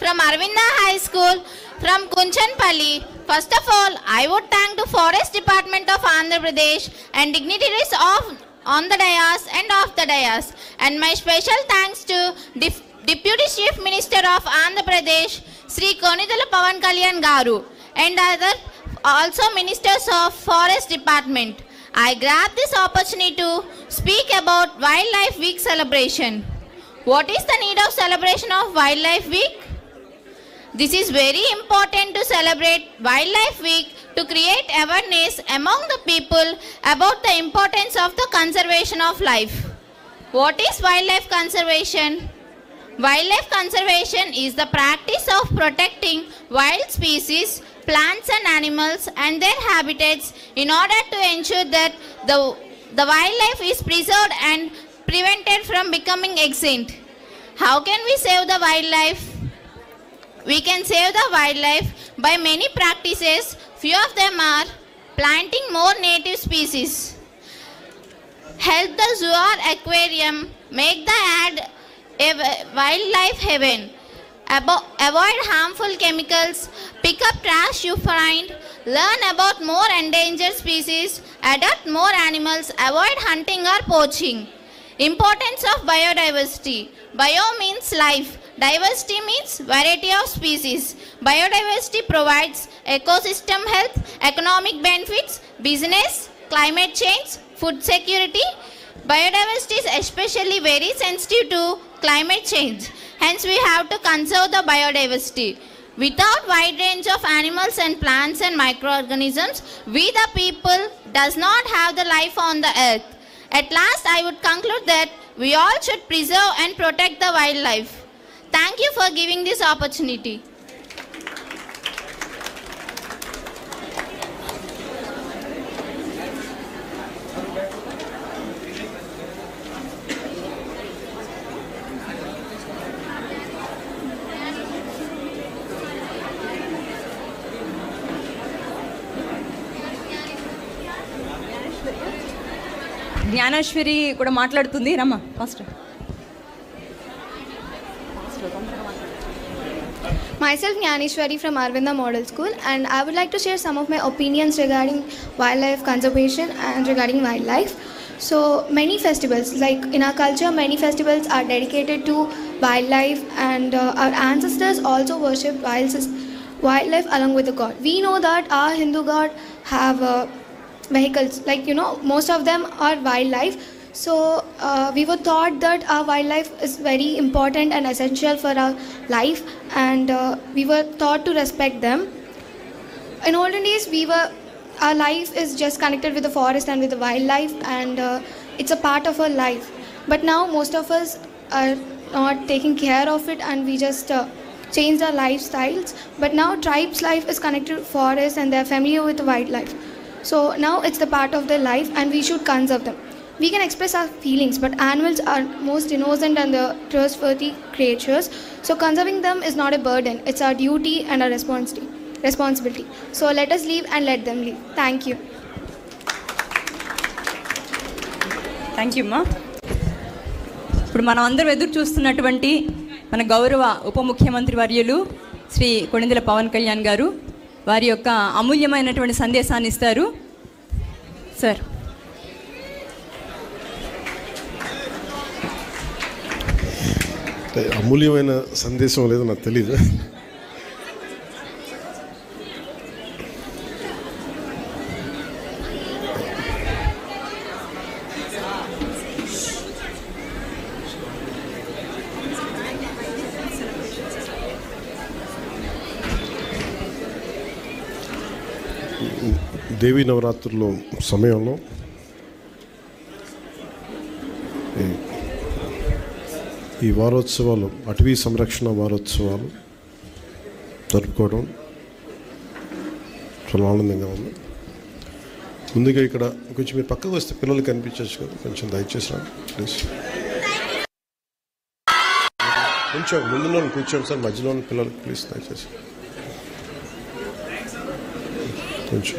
from Arvinda High School from Kunchanpalli. First of all, I would thank the Forest Department of Andhra Pradesh and dignitaries on the dais and off the dais. And my special thanks to Deputy Chief Minister of Andhra Pradesh, Sri Konidala Pawan Kalyan Garu, and other also ministers of Forest Department. I grab this opportunity to speak about Wildlife Week celebration. What is the need of celebration of Wildlife Week? This is very important to celebrate Wildlife Week to create awareness among the people about the importance of the conservation of life. What is wildlife conservation? Wildlife conservation is the practice of protecting wild species, plants and animals and their habitats in order to ensure that the wildlife is preserved and prevented from becoming extinct. How can we save the wildlife? We can save the wildlife by many practices. Few of them are planting more native species, help the zoo or aquarium, make the ad a wildlife heaven, avoid harmful chemicals, pick up trash you find, learn about more endangered species, adopt more animals, avoid hunting or poaching. Importance of biodiversity. Bio means life. Diversity means variety of species. Biodiversity provides ecosystem health, economic benefits, business, climate change, food security. Biodiversity is especially very sensitive to climate change. Hence, we have to conserve the biodiversity. Without wide range of animals and plants and microorganisms, we the people does not have the life on the earth. At last, I would conclude that we all should preserve and protect the wildlife. Thank you for giving this opportunity. Gnaneshwari కూడా మాట్లాడుతుంది రమ్మ first. Myself Gnaneshwari from Arvinda Model School, and I would like to share some of my opinions regarding wildlife conservation and regarding wildlife. So many festivals, like in our culture, many festivals are dedicated to wildlife, and our ancestors also worshipped wildlife along with the god. We know that our Hindu god have vehicles, like most of them are wildlife. So we were taught that our wildlife is very important and essential for our life, and we were taught to respect them. In olden days, our life is just connected with the forest and with the wildlife, and it's a part of our life. But now most of us are not taking care of it, and we just changed our lifestyles. But now tribes' life is connected to forest, and they're familiar with wildlife. So now it's the part of their life, and we should conserve them. We can express our feelings, but animals are most innocent and the trustworthy creatures. So conserving them is not a burden. It's our duty and our responsibility. So let us live and let them live. Thank you. Thank you అమ్మా. ఇప్పుడు మనం అందరం ఎదురు చూస్తున్నటువంటి మన గౌరవ ఉప ముఖ్యమంత్రి వర్యులు శ్రీ కొణిదెల పవన్ కళ్యాణ్ గారు వారి యొక్క అమూల్యమైనటువంటి సందేశాన్ని ఇస్తారు. సార్. అమూల్యమైన సందేశం లేదో నాకు తెలీదు. దేవీ నవరాత్రుల సమయంలో ఈ వారోత్సవాలు, అటవీ సంరక్షణ వారోత్సవాలు జరుపుకోవడం చాలా ఆనందంగా ఉంది. ముందుగా ఇక్కడ కొంచెం మీరు పక్కకు వస్తే పిల్లలు కనిపించవచ్చు కదా, కొంచెం దయచేసి రండి ప్లీజ్. కొంచెం ముందులో కూర్చోండి సార్, మధ్యలో పిల్లలు ప్లీజ్ దయచేసి కొంచెం.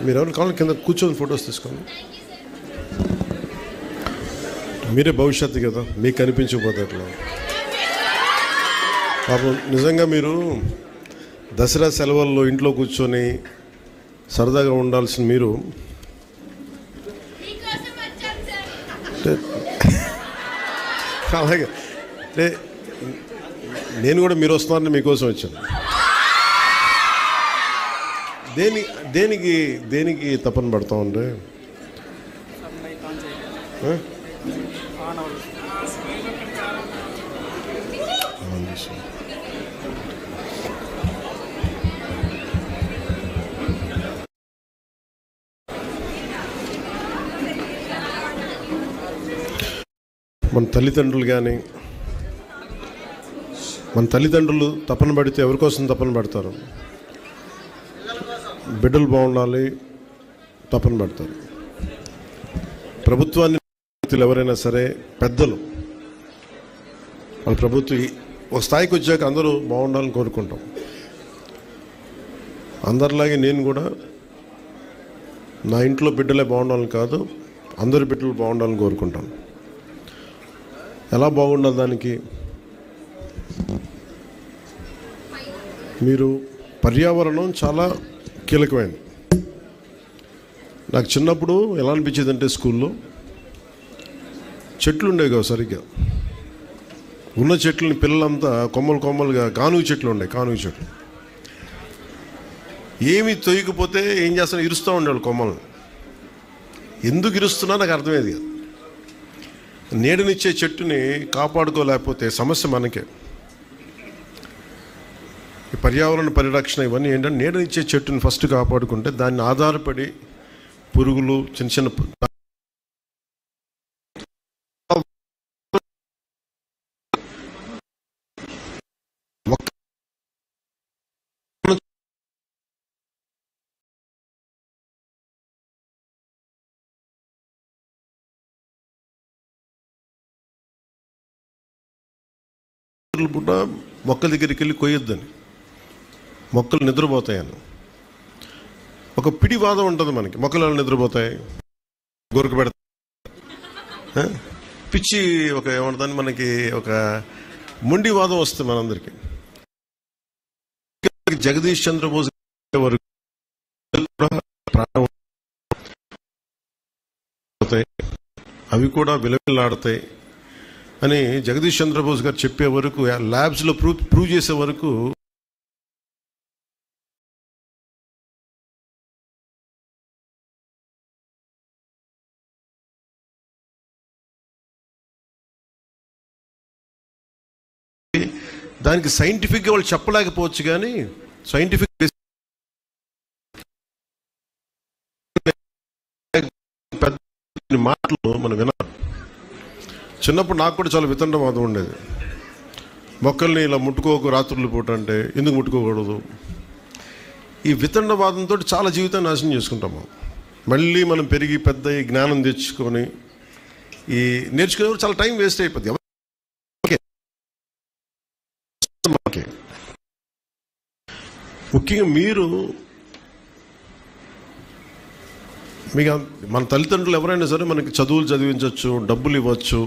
మీరు ఎవరు కావాలి కింద కూర్చొని ఫొటోస్ తీసుకోండి. మీరే భవిష్యత్తు కదా, మీకు కనిపించకపోతే ఎట్లా. పాపం నిజంగా మీరు దసరా సెలవుల్లో ఇంట్లో కూర్చొని సరదాగా ఉండాల్సిన మీరు అలాగే అంటే నేను కూడా మీరు వస్తున్నారని మీకోసం వచ్చాను. దేనికి దేనికి తపన పడతా ఉంటే మన తల్లిదండ్రులు తపన పడితే ఎవరికోసం తపన పడతారు? బిడ్డలు బాగుండాలి తపన పడతారు. ప్రభుత్వాన్ని ఎవరైనా సరే పెద్దలు వాళ్ళ ప్రభుత్వం ఒక స్థాయికి వచ్చాక అందరూ బాగుండాలని కోరుకుంటాం. అందరిలాగే నేను కూడా నా ఇంట్లో బిడ్డలే బాగుండాలని కాదు, అందరి బిడ్డలు బాగుండాలని కోరుకుంటాను. ఎలా బాగుండాలి దానికి? మీరు పర్యావరణం చాలా కీలకమైనది. నాకు చిన్నప్పుడు ఎలా అనిపించేది అంటే స్కూల్లో చెట్లు ఉండేవి కావు సరిగ్గా. ఉన్న చెట్లని పిల్లలంతా కొమ్మలుగా కానుగ చెట్లు ఉండే, కానుగ చెట్లు ఏమి తొయ్యకపోతే ఏం చేస్తాను, ఇరుస్తూ ఉండేవాళ్ళు కొమ్మలను. ఎందుకు ఇరుస్తున్నా నాకు అర్థమయ్యేది కాదు. నీడనిచ్చే చెట్టుని కాపాడుకోలేకపోతే సమస్య మనకే. ఈ పర్యావరణ పరిరక్షణ ఇవన్నీ ఏంటంటే నీడనిచ్చే చెట్టుని ఫస్ట్ కాపాడుకుంటే దాన్ని ఆధారపడి పురుగులు చిన్న చిన్న పూట మొక్కల దగ్గరికి వెళ్ళి కొయ్యొద్దని, మొక్కలు నిద్రపోతాయని ఒక పిడివాదం ఉంటుంది మనకి. మొక్కలు నిద్రపోతాయి, గొరక పెడతాయి, పిచ్చి ఒక ఏమంటుందని మనకి ఒక మొండివాదం వస్తుంది మనందరికీ. జగదీష్ చంద్రబోస్ వరకు అవి కూడా విలవిల్లాడతాయి అని జగదీష్ చంద్రబోస్ గారు చెప్పే వరకు, ల్యాబ్స్లో ప్రూవ్ చేసే వరకు దానికి సైంటిఫిక్గా వాళ్ళు చెప్పలేకపోవచ్చు, కానీ సైంటిఫిక్ మాటలు మనం వినాలి. చిన్నప్పుడు నాకు కూడా చాలా వితండవాదం ఉండేది. మొక్కల్ని ఇలా ముట్టుకోకు రాత్రులు పూట అంటే ఎందుకు ముట్టుకోకూడదు? ఈ వితండవాదంతో చాలా జీవితాన్ని నాశనం చేసుకుంటాము. మళ్ళీ మనం పెరిగి పెద్ద జ్ఞానం తెచ్చుకొని ఈ నేర్చుకునే చాలా టైం వేస్ట్ అయిపోద్ది. ముఖ్యంగా మీకు మన తల్లిదండ్రులు ఎవరైనా సరే మనకి చదువులు చదివించవచ్చు, డబ్బులు ఇవ్వచ్చు,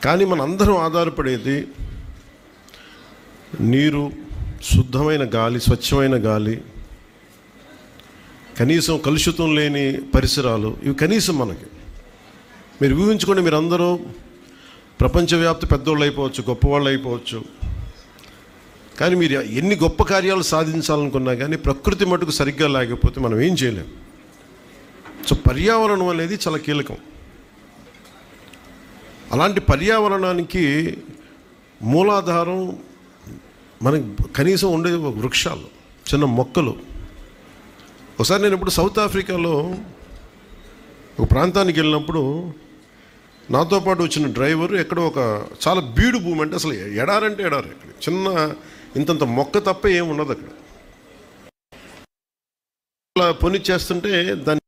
కానీ మన అందరం ఆధారపడేది నీరు, శుద్ధమైన గాలి, స్వచ్ఛమైన గాలి, కనీసం కలుషితం లేని పరిసరాలు. ఇవి కనీసం మనకి. మీరు ఊహించుకోండి, మీరు అందరూ ప్రపంచవ్యాప్త పెద్దోళ్ళు అయిపోవచ్చు, గొప్పవాళ్ళు అయిపోవచ్చు, కానీ మీరు ఎన్ని గొప్ప కార్యాలు సాధించాలనుకున్నా కానీ ప్రకృతి మటుకు సరిగ్గా లేకపోతే మనం ఏం చేయలేం. సో పర్యావరణం అనేది చాలా కీలకం. అలాంటి పర్యావరణానికి మూలాధారం మనకి కనీసం ఉండే వృక్షాలు, చిన్న మొక్కలు. ఒకసారి నేను ఇప్పుడు సౌత్ ఆఫ్రికాలో ఒక ప్రాంతానికి వెళ్ళినప్పుడు నాతో పాటు వచ్చిన డ్రైవర్ ఎక్కడో ఒక చాలా బీడు భూమి, అంటే అసలు ఎడారంటే ఎడారు, ఇక్కడ చిన్న ఇంతంత మొక్క తప్ప ఏమి ఉండదు అక్కడ. అలా పని చేస్తుంటే దాన్ని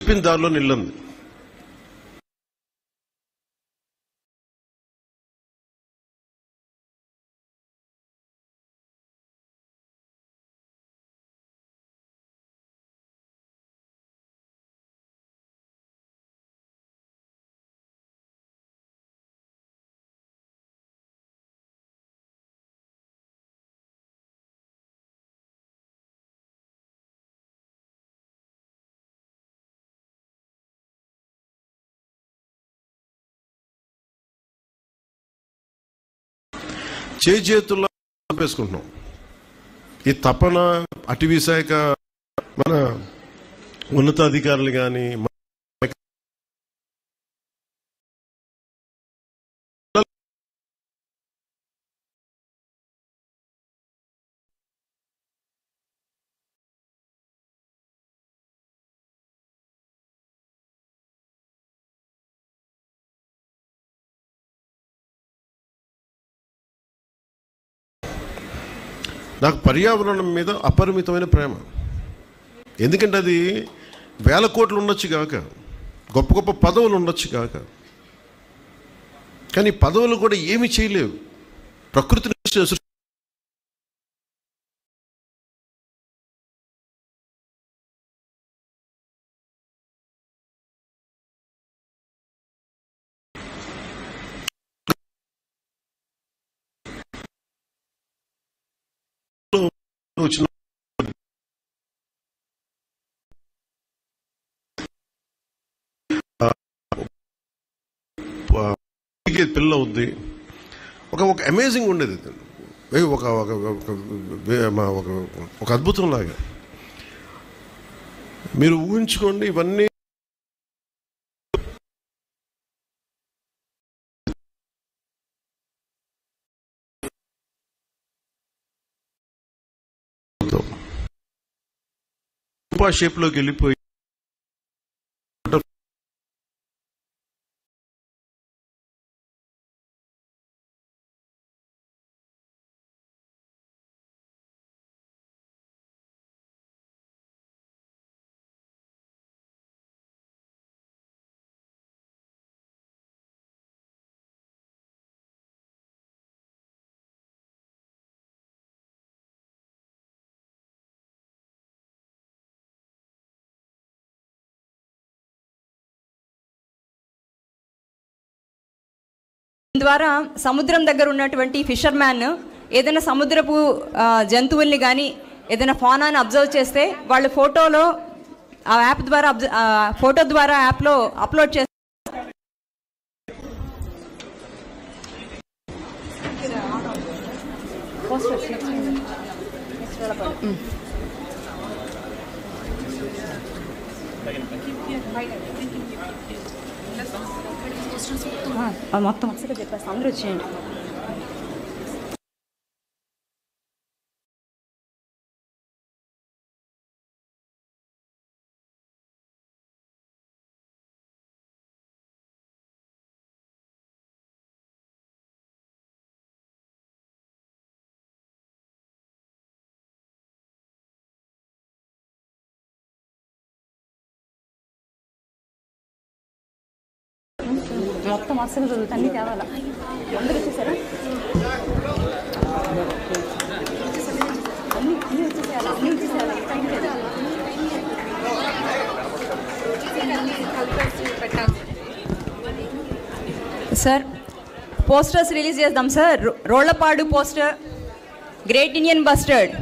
చెప్పిన దారిలో నిల్లంది. చేతుల్లో చంపేసుకుంటున్నాం. ఈ తపన అటవీ శాఖ మన ఉన్నతాధికారులు కానీ నాకు పర్యావరణం మీద అపరిమితమైన ప్రేమ. ఎందుకంటే అది వేల కోట్లు ఉండొచ్చు కాక, గొప్ప గొప్ప పదవులు ఉండొచ్చు కాక, కానీ పదవులు కూడా ఏమి చేయలేవు. ప్రకృతిని వచ్చిన పిల్ల అవుద్ది. ఒక అమేజింగ్ ఉండేది, ఒక అద్భుతం లాగా. మీరు ఊహించుకోండి, ఇవన్నీ షేప్లోకి వెళ్ళిపోయి ద్వారా సముద్రం దగ్గర ఉన్నటువంటి ఫిషర్మ్యాన్ ఏదైనా సముద్రపు జంతువుల్ని కానీ ఏదైనా ఫానాని అబ్జర్వ్ చేస్తే వాళ్ళు ఫోటోలో ఆ యాప్ ద్వారా ఫోటో ద్వారా యాప్లో అప్లోడ్ చేస్తారు. మొత్తం ఒకసారి చెప్పేసి అందరూ వచ్చేయండి. మొత్తం అసలు అన్నీ తేవాలా, అందరూ వచ్చేసారా? అన్నీ వచ్చేసేయాలా, అన్నీ వచ్చేసేయాలా. సార్ పోస్టర్స్ రిలీజ్ చేద్దాం sir. Rollapadu poster, great Indian bustard,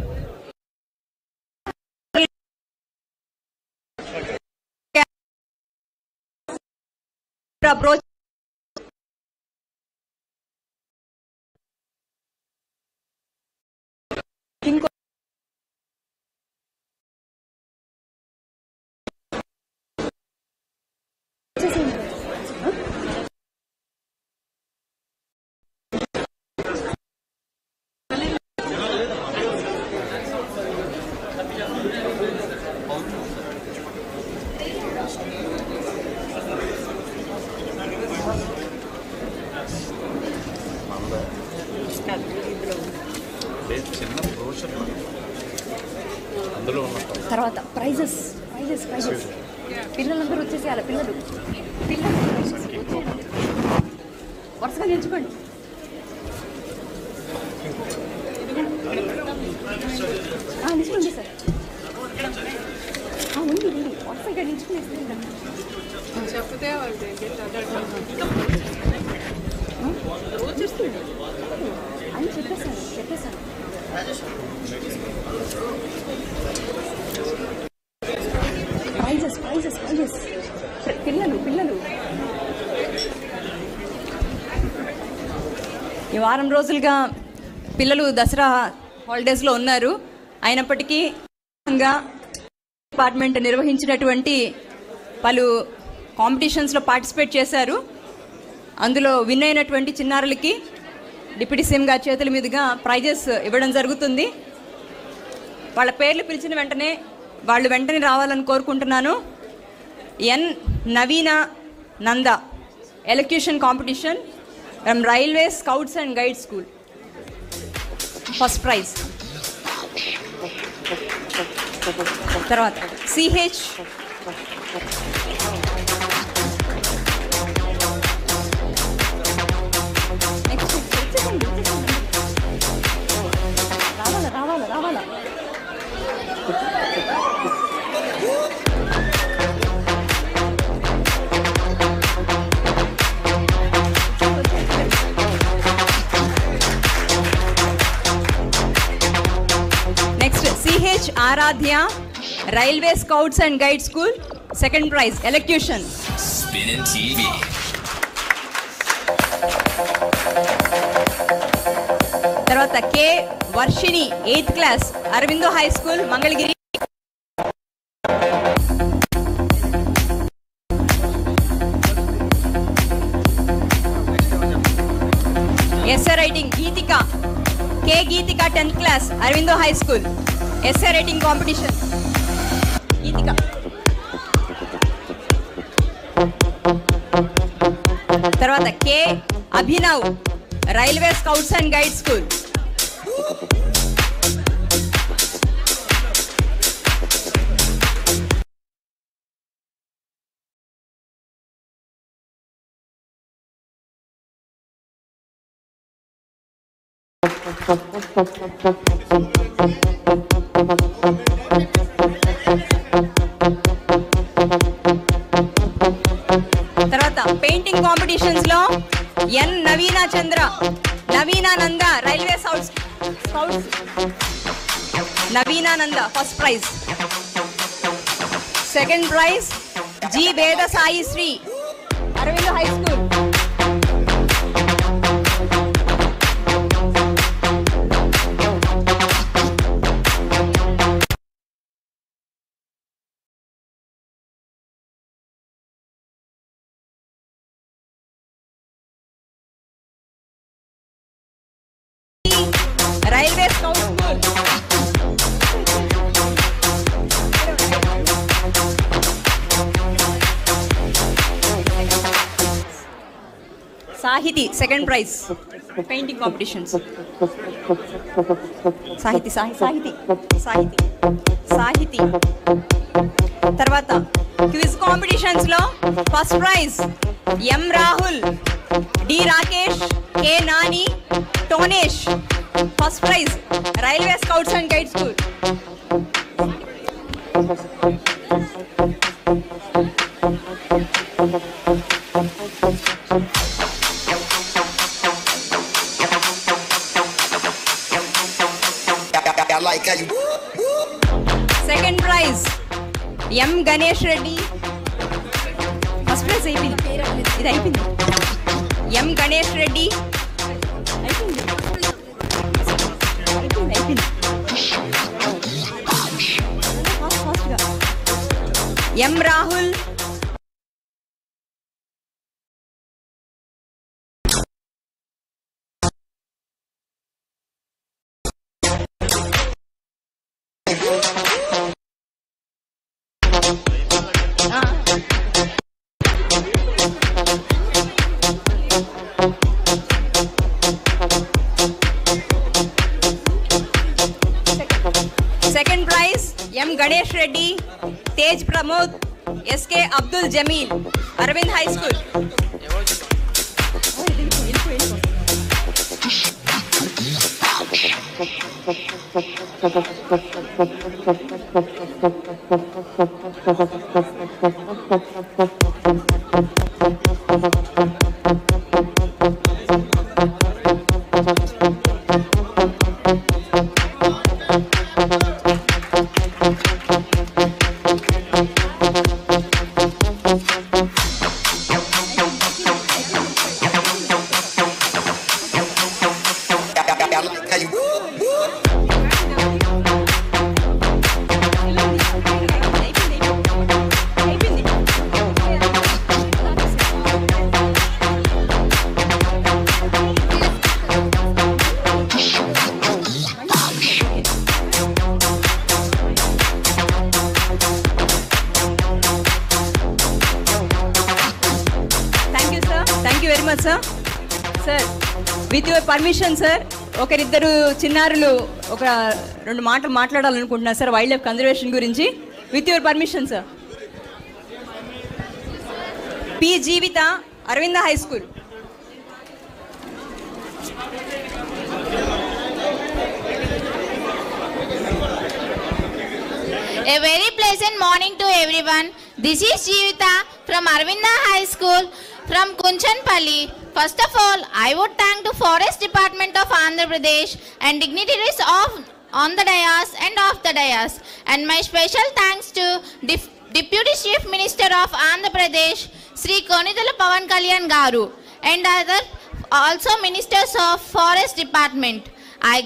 approach ఇంకో తర్వాత ప్రైజెస్ పిల్లలందరూ వచ్చేసేయాలి. పిల్లలు వరుసగా నిల్చుకోండి. నిల్చుకోండి సార్. ఉంది వరుసగా నిల్చుకుని చెప్తే అని చెప్పేశాను. ప్రైజెస్ పిల్లలు ఈ వారం రోజులుగా పిల్లలు దసరా హాలిడేస్లో ఉన్నారు. అయినప్పటికీ డిపార్ట్మెంట్ నిర్వహించినటువంటి పలు కాంపిటీషన్స్లో పార్టిసిపేట్ చేశారు. అందులో విన్ అయినటువంటి చిన్నారులకి డిప్యూటీ సీఎం గారి చేతుల మీదుగా ప్రైజెస్ ఇవ్వడం జరుగుతుంది. వాళ్ళ పేర్లు పిలిచిన వెంటనే వాళ్ళు వెంటనే రావాలని కోరుకుంటున్నాను. N Naveena Nanda, elocution competition from railway scouts and guide school, first prize. తర్వాత సిహెచ్ రావాలా next CH Aaradhya, railway scouts and guide school, second prize elocution. తర్వాత K Varshini, 8th class, Aurobindo high school, Mangalagiri. SA writing Geethika, K Geethika, 10th class, Aurobindo high school, SA writing competition. Geethika. తర్వాత K Abhinav, railway scouts and guide school. తర్వాత painting competitions లో N Naveena Chandra, నవీనానంద, railway scouts, Naveenananda, first prize. Second prize G Veda Sai Sri, Aurobindo high school. Railway scout school. Sahiti, second prize painting competitions. Sahiti Sahiti Sahiti Sahiti. తర్వాత quiz competitions లో first prize M Rahul, D Rakesh, K Nani, Tonesh, first prize railway scouts and guide school. Second prize M Ganesh Reddy, first prize అయిపోయింది, ఇది అయిపోయింది. M Ganesh Reddy, M Rahul, second prize M Ganesh Reddy, Tej Pramod, SK Abdul Jameel, Aravind high school. Very much sir. Sir with your permission sir, ఒకరిద్దరు చిన్నారులు ఒక 2 మాటలు మాట్లాడాలనుకుంటున్నారు sir wildlife conservation గురించి. With your permission sir. P Jeevitha, Aravinda high school. A very pleasant morning to everyone. This is Jeevita from Arvinda High School from Kunchanpalli. First of all, I would thank the Forest Department of Andhra Pradesh and dignitaries on the dais and off the dais. And my special thanks to Deputy Chief Minister of Andhra Pradesh, Sri Konidala Pawan Kalyan Garu, and other also ministers of Forest Department. I